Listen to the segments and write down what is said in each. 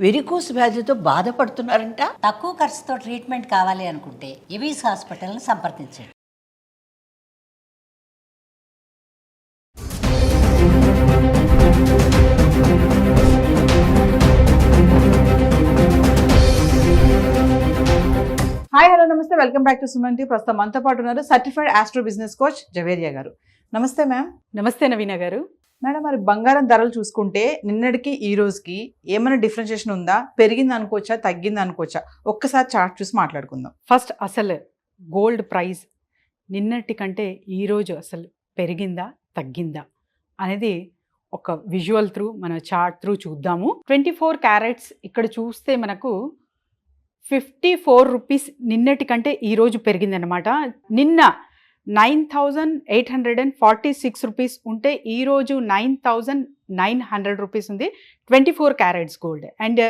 Varicose వ్యాధితో బాధపడుతున్నారంట. తక్కువ ఖర్చుతో ట్రీట్మెంట్ కావాలి అనుకుంటే ఎవిస్ హాస్పిటల్ని సంప్రదించండి. హాయ్ హలో నమస్తే, వెల్కమ్ బ్యాక్ టు సుమన్ టీ. ప్రస్తుతం మనతో పాటు ఉన్నారు certified astro business coach Javeria గారు. నమస్తే మ్యామ్. నమస్తే నవీన గారు. మేడం, మరి బంగారం ధరలు చూసుకుంటే నిన్నటికి ఈ రోజుకి ఏమైనా డిఫరెన్షియేషన్ ఉందా? పెరిగింది అనుకోవచ్చా, తగ్గింది అనుకోవచ్చా? ఒక్కసారి చార్ట్ చూసి మాట్లాడుకుందాం. ఫస్ట్ అసలు గోల్డ్ ప్రైస్ నిన్నటి కంటే ఈరోజు అసలు పెరిగిందా తగ్గిందా అనేది ఒక విజువల్ త్రూ మన చార్ట్ త్రూ చూద్దాము. 24 క్యారెట్స్ ఇక్కడ చూస్తే మనకు 54 రూపీస్ నిన్నటి కంటే ఈరోజు పెరిగిందనమాట. నిన్న 9,846 రూపీస్ ఉంటే ఈరోజు 9,900 రూపీస్ ఉంది 24 carats gold. And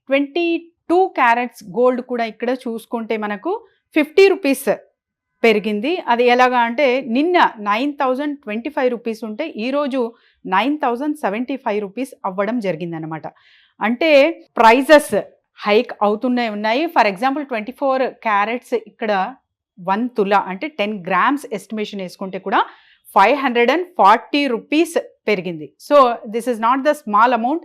22 carats gold కూడా ఇక్కడ చూసుకుంటే మనకు 50 రూపీస్ పెరిగింది. అది ఎలాగా అంటే నిన్న 9,025 రూపీస్ ఉంటే ఈరోజు 9,075 రూపీస్ అవ్వడం జరిగిందనమాట. అంటే ప్రైజెస్ హైక్ అవుతూనే ఉన్నాయి. ఫర్ ఎగ్జాంపుల్ 24 క్యారెట్స్ ఇక్కడ 1 తులా అంటే 10 గ్రామ్స్ ఎస్టిమేషన్ వేసుకుంటే కూడా 540 రూపీస్ పెరిగింది. So this is not the small amount.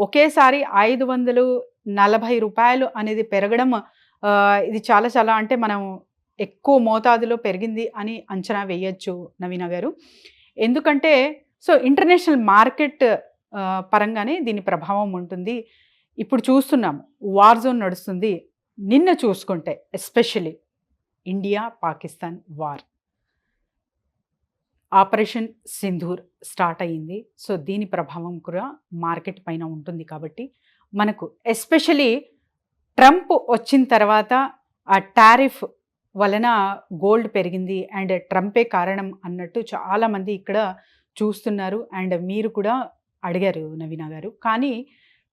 ఒకేసారి 540 రూపాయలు అనేది పెరగడం ఇది చాలా చాలా అంటే మనం ఎక్కువ మోతాదులో పెరిగింది అని అంచనా వేయచ్చు నవీన గారు. ఎందుకంటే సో ఇంటర్నేషనల్ మార్కెట్ పరంగానే దీని ప్రభావం ఉంటుంది. ఇప్పుడు చూస్తున్నాము వార్ జోన్ నడుస్తుంది. నిన్న చూసుకుంటే especially India Pakistan war, operation Sindoor start అయ్యింది. సో దీని ప్రభావం కూడా మార్కెట్ పైన ఉంటుంది. కాబట్టి మనకు ఎస్పెషలీ ట్రంప్ వచ్చిన తర్వాత ఆ టారిఫ్ వలన గోల్డ్ పెరిగింది అండ్ ట్రంపే కారణం అన్నట్టు చాలామంది ఇక్కడ చూస్తున్నారు. అండ్ మీరు కూడా అడిగారు నవీన గారు. కానీ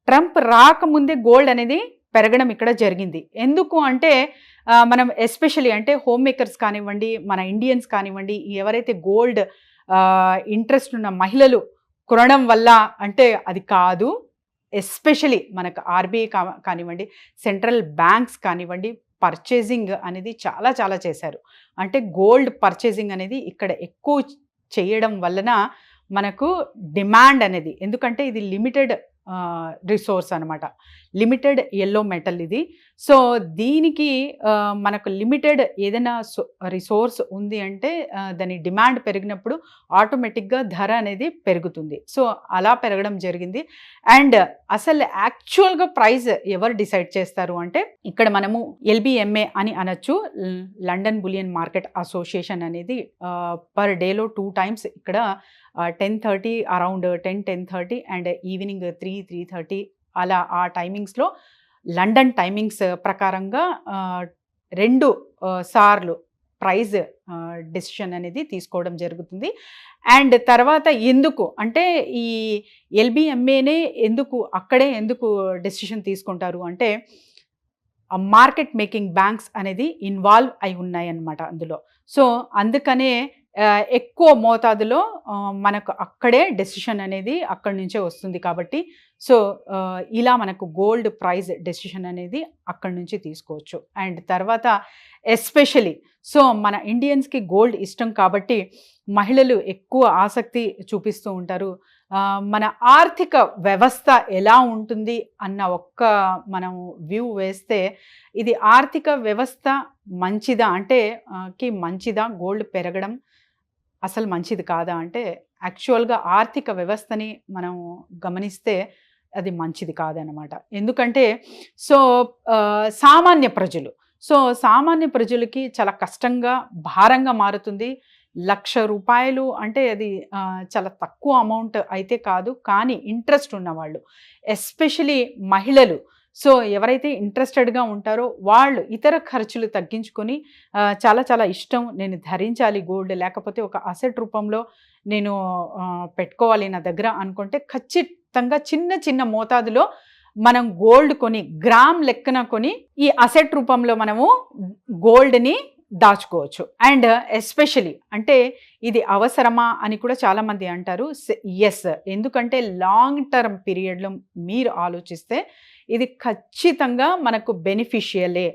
ట్రంప్ రాకముందే గోల్డ్ అనేది పెరగడం ఇక్కడ జరిగింది. ఎందుకు అంటే మనం ఎస్పెషలీ అంటే హోమ్ మేకర్స్ కానివ్వండి, మన ఇండియన్స్ కానివ్వండి, ఎవరైతే గోల్డ్ ఇంట్రెస్ట్ ఉన్న మహిళలు కొనడం వల్ల అంటే అది కాదు. ఎస్పెషలీ మనకు ఆర్బీఐ కానివ్వండి, సెంట్రల్ బ్యాంక్స్ కానివ్వండి, పర్చేసింగ్ అనేది చాలా చాలా చేశారు. అంటే గోల్డ్ పర్చేసింగ్ అనేది ఇక్కడ ఎక్కువ చేయడం వలన మనకు డిమాండ్ అనేది, ఎందుకంటే ఇది లిమిటెడ్ రిసోర్స్ అనమాట, లిమిటెడ్ ఎల్లో మెటల్ ఇది. సో దీనికి మనకు లిమిటెడ్ ఏదైనా రిసోర్స్ ఉంది అంటే దాని డిమాండ్ పెరిగినప్పుడు ఆటోమేటిక్గా ధర అనేది పెరుగుతుంది. సో అలా పెరగడం జరిగింది. అండ్ అసలు యాక్చువల్గా ప్రైస్ ఎవరు డిసైడ్ చేస్తారు అంటే ఇక్కడ మనము LBMA అని అనొచ్చు, లండన్ బులియన్ మార్కెట్ అసోసియేషన్ అనేది పర్ డేలో 2 టైమ్స్ ఇక్కడ 10:30 అరౌండ్ 10:30 అండ్ ఈవినింగ్ 3:30 అలా ఆ టైమింగ్స్లో లండన్ టైమింగ్స్ ప్రకారంగా 2 సార్లు ప్రైజ్ డెసిషన్ అనేది తీసుకోవడం జరుగుతుంది. అండ్ తర్వాత ఎందుకు అంటే ఈ LBMAనే ఎందుకు డెసిషన్ తీసుకుంటారు అంటే మార్కెట్ మేకింగ్ బ్యాంక్స్ అనేది ఇన్వాల్వ్ అయి ఉన్నాయి అన్నమాట అందులో. సో అందుకనే ఎక్కువ మోతాదులో మనకు అక్కడే డెసిషన్ అనేది అక్కడి నుంచే వస్తుంది. కాబట్టి సో ఇలా మనకు గోల్డ్ ప్రైస్ డెసిషన్ అనేది అక్కడి నుంచి తీసుకోవచ్చు. అండ్ తర్వాత ఎస్పెషలీ సో మన ఇండియన్స్కి గోల్డ్ ఇష్టం కాబట్టి మహిళలు ఎక్కువ ఆసక్తి చూపిస్తూ ఉంటారు. మన ఆర్థిక వ్యవస్థ ఎలా ఉంటుంది అన్న ఒక్క మనం వ్యూ వేస్తే ఇది ఆర్థిక వ్యవస్థ మంచిదా అంటే మంచిదా గోల్డ్ పెరగడం అసలు మంచిది కాదా అంటే యాక్చువల్గా ఆర్థిక వ్యవస్థని మనం గమనిస్తే అది మంచిది కాదనమాట. ఎందుకంటే సో సామాన్య ప్రజలకి చాలా కష్టంగా భారంగా మారుతుంది. 1,00,000 రూపాయలు అంటే అది చాలా తక్కువ అమౌంట్ అయితే కాదు. కానీ ఇంట్రెస్ట్ ఉన్నవాళ్ళు ఎస్పెషలీ మహిళలు, సో ఎవరైతే ఇంట్రెస్టెడ్గా ఉంటారో వాళ్ళు ఇతర ఖర్చులు తగ్గించుకొని చాలా చాలా ఇష్టం నేను ధరించాలి గోల్డ్, లేకపోతే ఒక అసెట్ రూపంలో నేను పెట్టుకోవాలి నా దగ్గర అనుకుంటే ఖచ్చితంగా చిన్న చిన్న మోతాదులో మనం గోల్డ్ కొని గ్రామ్ లెక్కన కొని ఈ అసెట్ రూపంలో మనము గోల్డ్ని దాచుకోవచ్చు. అండ్ ఎస్పెషలీ అంటే ఇది అవసరమా అని కూడా చాలామంది అంటారు. ఎస్, ఎందుకంటే లాంగ్ టర్మ్ పీరియడ్లో మీరు ఆలోచిస్తే ఇది ఖచ్చితంగా మనకు బెనిఫిషియలే.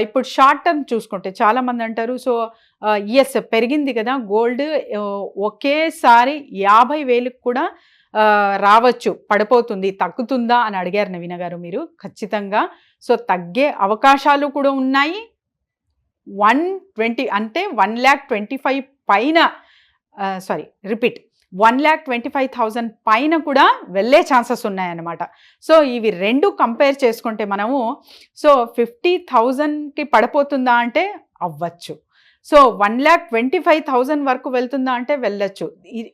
ఇప్పుడు షార్ట్ టర్మ్ చూసుకుంటే చాలామంది అంటారు, సో ఎస్ పెరిగింది కదా గోల్డ్, ఒకేసారి 50,000 కూడా రావచ్చు, పడిపోతుంది, తగ్గుతుందా అని అడిగారు నవీన గారు మీరు. ఖచ్చితంగా సో తగ్గే అవకాశాలు కూడా ఉన్నాయి. 120 అంటే 1,25,000 పైన, సారీ రిపీట్, 1,25,000 పైన కూడా వెళ్ళే ఛాన్సెస్ ఉన్నాయన్నమాట. సో ఇవి రెండు కంపేర్ చేసుకుంటే మనము సో 50,000కి పడిపోతుందా అంటే అవ్వచ్చు. సో 1,25,000 వరకు వెళ్తుందా అంటే వెళ్ళచ్చు.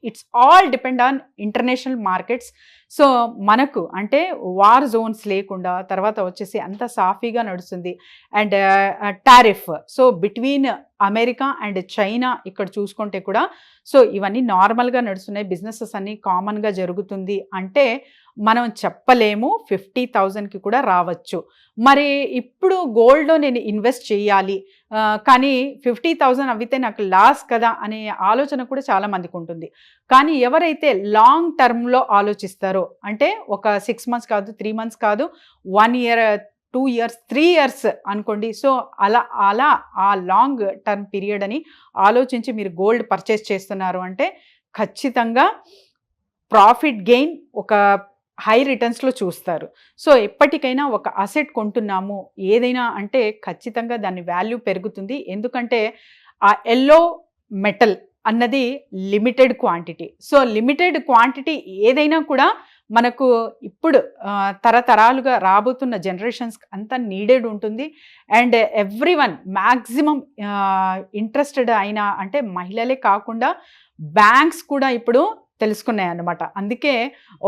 It's all depend on international markets. So మనకు అంటే వార్ జోన్స్ లేకుండా తర్వాత వచ్చేసి అంత సాఫీగా నడుస్తుంది. And tariff so between America and China ఇక్కడ చూసుకుంటే కూడా సో ఇవన్నీ నార్మల్గా నడుస్తున్నాయి, బిజినెసెస్ అన్నీ కామన్గా జరుగుతుంది అంటే మనం చెప్పలేము 50,000కి కూడా రావచ్చు. మరి ఇప్పుడు గోల్డ్లో నేను ఇన్వెస్ట్ చేయాలి కానీ 50,000 అవితే నాకు లాస్ కదా అనే ఆలోచన కూడా చాలా మందికి ఉంటుంది. కానీ ఎవరైతే లాంగ్ టర్మ్లో ఆలోచిస్తారో అంటే ఒక 6 months కాదు, 3 months కాదు, 1 year, 2 years, 3 years అనుకోండి. సో అలా ఆ లాంగ్ టర్మ్ పీరియడ్ అని ఆలోచించి మీరు గోల్డ్ పర్చేస్ చేస్తున్నారు అంటే ఖచ్చితంగా ప్రాఫిట్ గెయిన్ ఒక హై రిటర్న్స్లో చూస్తారు. సో ఎప్పటికైనా ఒక అసెట్ కొంటున్నాము ఏదైనా అంటే ఖచ్చితంగా దాని వాల్యూ పెరుగుతుంది. ఎందుకంటే ఆ ఎల్లో మెటల్ అన్నది limited quantity. So limited quantity ఏదైనా కూడా మనకు ఇప్పుడు తరతరాలుగా రాబోతున్న జనరేషన్స్ అంతా నీడెడ్ ఉంటుంది. అండ్ ఎవ్రీవన్ మ్యాక్సిమం ఇంట్రెస్టెడ్ అయినా అంటే మహిళలే కాకుండా బ్యాంక్స్ కూడా ఇప్పుడు తెలుసుకున్నాయి అన్నమాట. అందుకే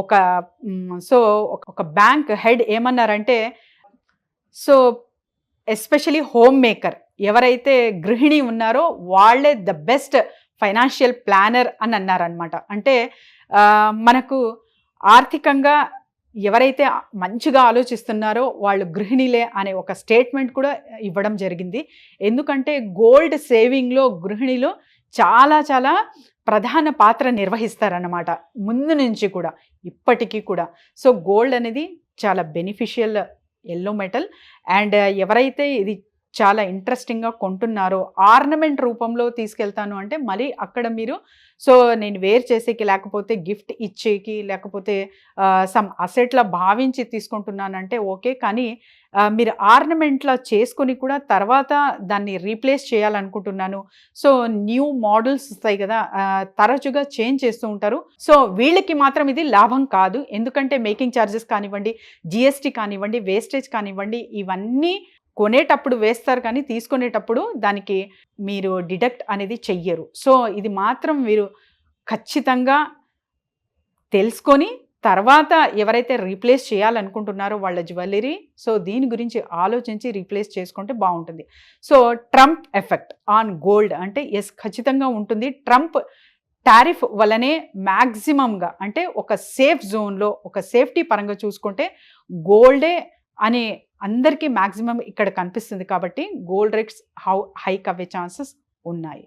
ఒక బ్యాంక్ హెడ్ ఏమన్నారంటే సో ఎస్పెషలీ హోమ్ మేకర్ ఎవరైతే గృహిణి ఉన్నారో వాళ్ళే ద బెస్ట్ ఫైనాన్షియల్ ప్లానర్ అని అన్నారనమాట. అంటే మనకు ఆర్థికంగా ఎవరైతే మంచిగా ఆలోచిస్తున్నారో వాళ్ళు గృహిణిలే అనే ఒక స్టేట్మెంట్ కూడా ఇవ్వడం జరిగింది. ఎందుకంటే గోల్డ్ సేవింగ్లో గృహిణిలు చాలా చాలా ప్రధాన పాత్ర నిర్వహిస్తారన్నమాట ముందు నుంచి కూడా ఇప్పటికీ కూడా. సో గోల్డ్ అనేది చాలా బెనిఫిషియల్ ఎల్లో మెటల్. అండ్ ఎవరైతే ఇది చాలా ఇంట్రెస్టింగ్గా కొంటున్నారో ఆర్నమెంట్ రూపంలో తీసుకెళ్తాను అంటే మళ్ళీ అక్కడ మీరు సో నేను వేర్ చేసేకి లేకపోతే గిఫ్ట్ ఇచ్చేకి లేకపోతే సమ్ అసెట్లా భావించి తీసుకుంటున్నానంటే ఓకే, కానీ మీరు ఆర్నమెంట్లా చేసుకొని కూడా తర్వాత దాన్ని రీప్లేస్ చేయాలనుకుంటున్నాను. సో న్యూ మోడల్స్ వస్తాయి కదా, తరచుగా చేంజ్ చేస్తూ ఉంటారు. సో వీళ్ళకి మాత్రం ఇది లాభం కాదు. ఎందుకంటే మేకింగ్ ఛార్జెస్ కానివ్వండి, జిఎస్టీ కానివ్వండి, వేస్టేజ్ కానివ్వండి, ఇవన్నీ కొనేటప్పుడు వేస్తారు కానీ తీసుకునేటప్పుడు దానికి మీరు డిడక్ట్ అనేది చెయ్యరు. సో ఇది మాత్రం మీరు ఖచ్చితంగా తెలుసుకొని తర్వాత ఎవరైతే రీప్లేస్ చేయాలనుకుంటున్నారో వాళ్ళ జ్యువెలరీ సో దీని గురించి ఆలోచించి రీప్లేస్ చేసుకుంటే బాగుంటుంది. So Trump effect on gold అంటే ఎస్ ఖచ్చితంగా ఉంటుంది. ట్రంప్ టారిఫ్ వల్లనే మ్యాక్సిమంగా అంటే ఒక సేఫ్ జోన్లో ఒక సేఫ్టీ పరంగా చూసుకుంటే గోల్డే అనే అందరికీ మ్యాక్సిమం ఇక్కడ కనిపిస్తుంది. కాబట్టి గోల్డ్ రేట్స్ హైక్ అవ్వే ఛాన్సెస్ ఉన్నాయి.